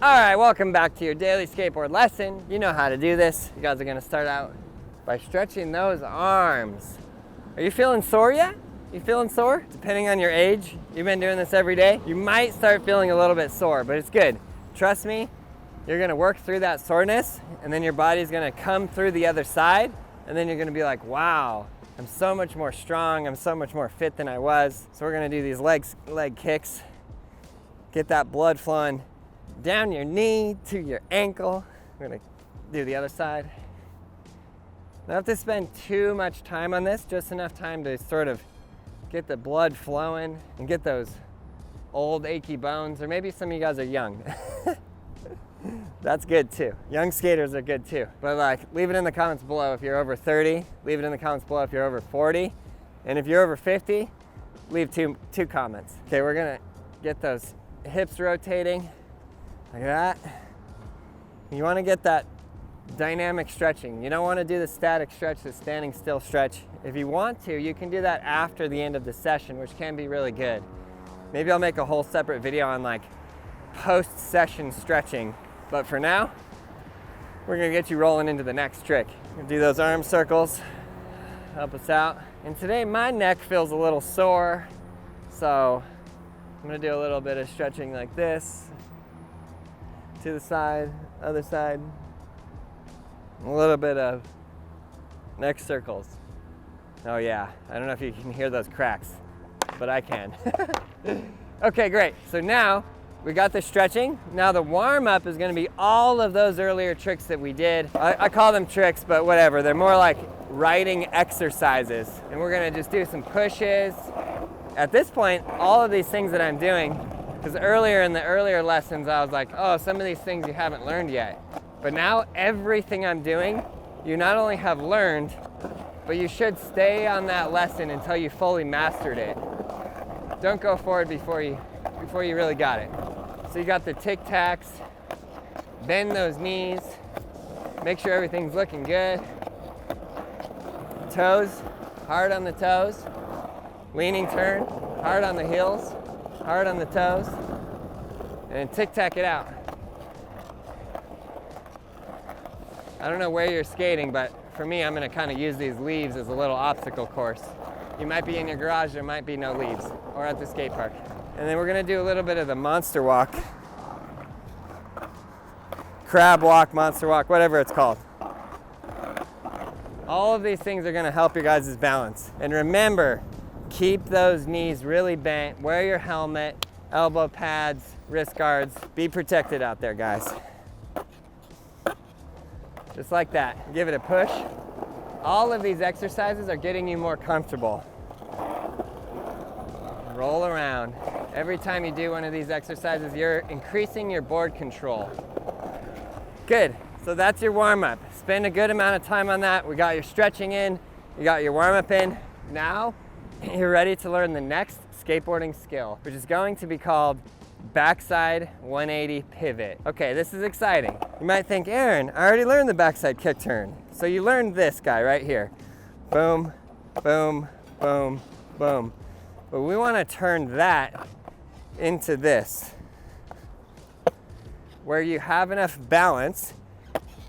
All right, welcome back to your daily skateboard lesson. You know how to do this. You guys are gonna start out by stretching those arms. Are you feeling sore yet? You feeling sore? Depending on your age, you've been doing this every day, you might start feeling a little bit sore, but it's good. Trust me, you're gonna work through that soreness, and then your body's gonna come through the other side, and then you're gonna be like, wow, I'm so much more strong, I'm so much more fit than I was. So we're gonna do these leg kicks, get that blood flowing down your knee to your ankle. We're gonna do the other side. Don't have to spend too much time on this, just enough time to sort of get the blood flowing and get those old achy bones, or maybe some of you guys are young. That's good too. Young skaters are good too. But like, leave it in the comments below if you're over 30, leave it in the comments below if you're over 40, and if you're over 50, leave two comments. Okay, we're gonna get those hips rotating. Like that. You want to get that dynamic stretching. You don't want to do the static stretch, the standing still stretch. If you want to, you can do that after the end of the session, which can be really good. Maybe I'll make a whole separate video on like post-session stretching. But for now, we're going to get you rolling into the next trick. We're going to do those arm circles, help us out. And today my neck feels a little sore, so I'm going to do a little bit of stretching like this. To the side, other side. A little bit of neck circles. Oh yeah, I don't know if you can hear those cracks, but I can. Okay, great. So now we got the stretching. Now the warm-up is gonna be all of those earlier tricks that we did. I call them tricks, but whatever. They're more like riding exercises. And we're gonna just do some pushes. At this point, all of these things that I'm doing, because earlier in the earlier lessons, I was like, oh, some of these things you haven't learned yet. But now everything I'm doing, you not only have learned, but you should stay on that lesson until you fully mastered it. Don't go forward before you really got it. So you got the tic-tacs, bend those knees, make sure everything's looking good. Toes, hard on the toes. Leaning turn, hard on the heels. Hard on the toes, and tic-tac it out. I don't know where you're skating, but for me, I'm gonna kind of use these leaves as a little obstacle course. You might be in your garage, there might be no leaves, or at the skate park. And then we're gonna do a little bit of the monster walk. Crab walk, monster walk, whatever it's called. All of these things are gonna help your guys' balance. And remember, keep those knees really bent, wear your helmet, elbow pads, wrist guards. Be protected out there, guys. Just like that. Give it a push. All of these exercises are getting you more comfortable. Roll around. Every time you do one of these exercises, you're increasing your board control. Good. So that's your warm-up. Spend a good amount of time on that. We got your stretching in, you got your warm-up in. Now, you're ready to learn the next skateboarding skill, which is going to be called backside 180 pivot. Okay, this is exciting. You might think, Aaron, I already learned the backside kick turn. So you learned this guy right here. Boom, boom, boom, boom. But we want to turn that into this, where you have enough balance,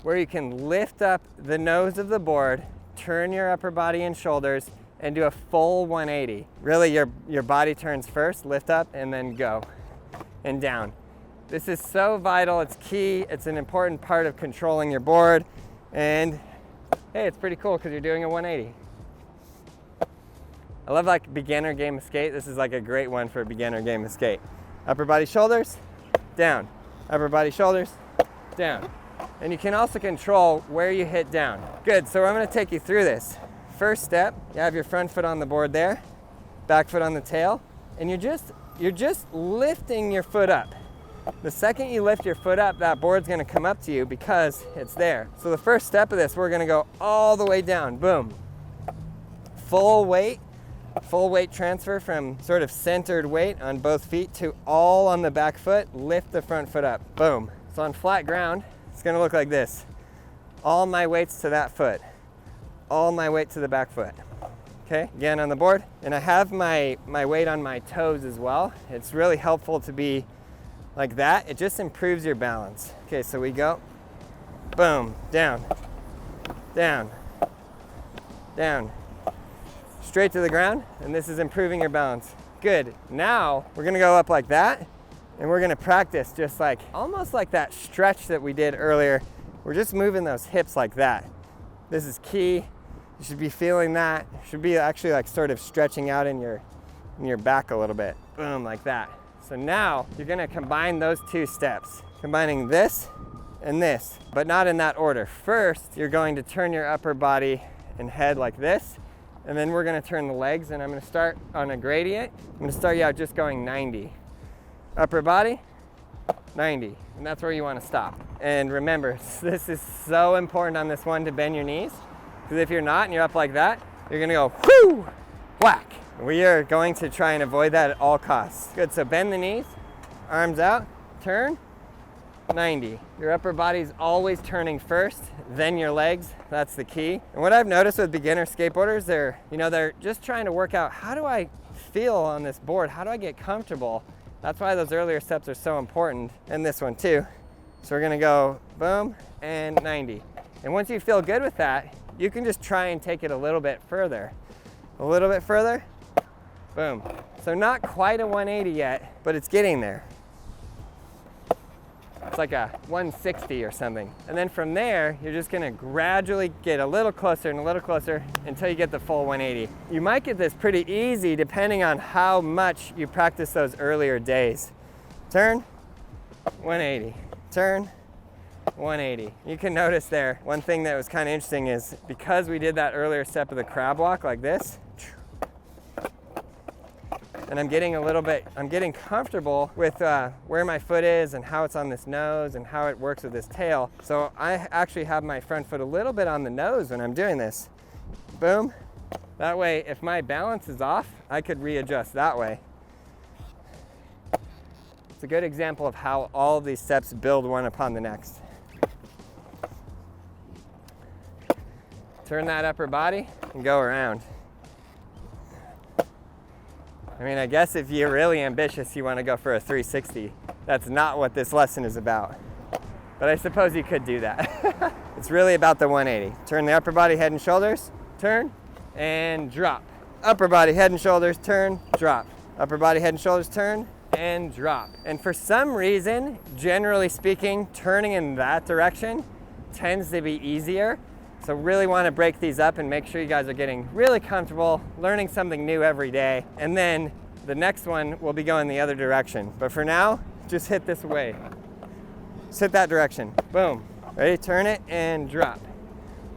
where you can lift up the nose of the board, turn your upper body and shoulders, and do a full 180. Really, your body turns first, lift up, and then go, and down. This is so vital, it's key, it's an important part of controlling your board, and hey, it's pretty cool because you're doing a 180. I love like beginner game of skate. This is like a great one for a beginner game of skate. Upper body, shoulders, down. Upper body, shoulders, down. And you can also control where you hit down. Good, so I'm gonna take you through this. First step, you have your front foot on the board there, back foot on the tail, and you're just lifting your foot up. The second you lift your foot up, that board's gonna come up to you because it's there. So the first step of this, we're gonna go all the way down, boom. Full weight transfer from sort of centered weight on both feet to all on the back foot, lift the front foot up, boom. So on flat ground, it's gonna look like this. All my weight's to that foot. All my weight to the back foot. Okay, again on the board. And I have my weight on my toes as well. It's really helpful to be like that, it just improves your balance. Okay, so we go, boom, down, down, down, straight to the ground, and this is improving your balance. Good. Now we're gonna go up like that, and we're gonna practice just like, almost like that stretch that we did earlier. We're just moving those hips like that. This is key. You should be feeling that. You should be actually like sort of stretching out in your back a little bit. Boom, like that. So now you're gonna combine those two steps, combining this and this, but not in that order. First, you're going to turn your upper body and head like this, and then we're gonna turn the legs, and I'm gonna start on a gradient. I'm gonna start you out just going 90. Upper body, 90, and that's where you wanna stop. And remember, this is so important on this one to bend your knees, because if you're not and you're up like that, you're gonna go whoo, whack. We are going to try and avoid that at all costs. Good, so bend the knees, arms out, turn, 90. Your upper body's always turning first, then your legs. That's the key. And what I've noticed with beginner skateboarders, they're just trying to work out, how do I feel on this board? How do I get comfortable? That's why those earlier steps are so important, and this one too. So we're gonna go boom and 90. And once you feel good with that, you can just try and take it a little bit further. A little bit further, boom. So not quite a 180 yet, but it's getting there. It's like a 160 or something. And then from there, you're just gonna gradually get a little closer and a little closer until you get the full 180. You might get this pretty easy depending on how much you practice those earlier days. Turn, 180, turn, 180. You can notice there, one thing that was kind of interesting is because we did that earlier step of the crab walk like this, and I'm getting comfortable with where my foot is and how it's on this nose and how it works with this tail. So I actually have my front foot a little bit on the nose when I'm doing this. Boom. That way, if my balance is off, I could readjust that way. It's a good example of how all of these steps build one upon the next. Turn that upper body and go around. I mean, I guess if you're really ambitious, you want to go for a 360. That's not what this lesson is about. But I suppose you could do that. It's really about the 180. Turn the upper body, head and shoulders, turn, and drop. Upper body, head and shoulders, turn, drop. Upper body, head and shoulders, turn, and drop. And for some reason, generally speaking, turning in that direction tends to be easier. So really want to break these up and make sure you guys are getting really comfortable, learning something new every day. And then the next one will be going the other direction. But for now, just hit this way. Just hit that direction. Boom. Ready? Turn it and drop.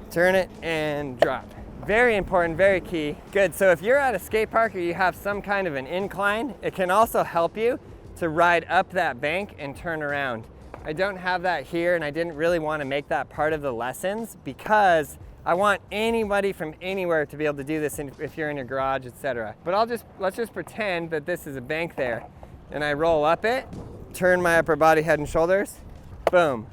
Turn it and drop. Very important, very key. Good, so if you're at a skate park or you have some kind of an incline, it can also help you to ride up that bank and turn around. I don't have that here, and I didn't really want to make that part of the lessons because I want anybody from anywhere to be able to do this if you're in your garage, etc. But let's just pretend that this is a bank there, and I roll up it, turn my upper body, head and shoulders, boom.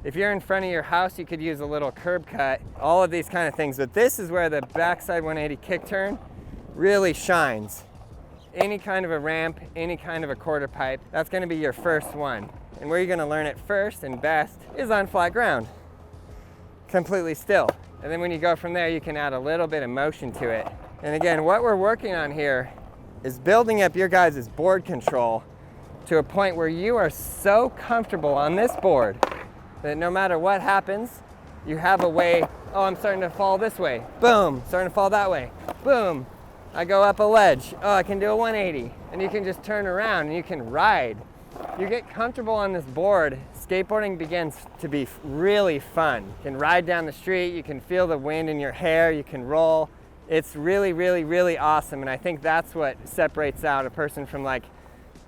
If you're in front of your house, you could use a little curb cut, all of these kind of things. But this is where the backside 180 kick turn really shines. Any kind of a ramp, any kind of a quarter pipe, that's going to be your first one. And where you're going to learn it first and best is on flat ground, completely still. And then when you go from there, you can add a little bit of motion to it. And again, what we're working on here is building up your guys' board control to a point where you are so comfortable on this board that no matter what happens, you have a way, oh, I'm starting to fall this way. Boom, starting to fall that way. Boom, I go up a ledge. Oh, I can do a 180. And you can just turn around and you can ride. You get comfortable on this board, skateboarding begins to be really fun. You can ride down the street, you can feel the wind in your hair, you can roll. It's really, really, really awesome, and I think that's what separates out a person from like,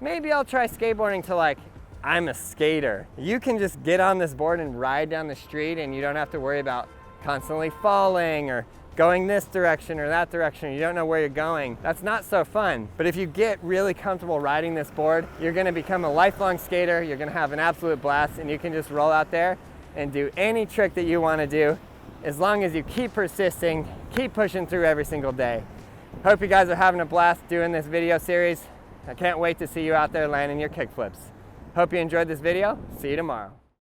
maybe I'll try skateboarding to like, I'm a skater. You can just get on this board and ride down the street and you don't have to worry about constantly falling or going this direction or that direction, you don't know where you're going. That's not so fun. But if you get really comfortable riding this board, you're gonna become a lifelong skater, you're gonna have an absolute blast, and you can just roll out there and do any trick that you wanna do as long as you keep persisting, keep pushing through every single day. Hope you guys are having a blast doing this video series. I can't wait to see you out there landing your kickflips. Hope you enjoyed this video. See you tomorrow.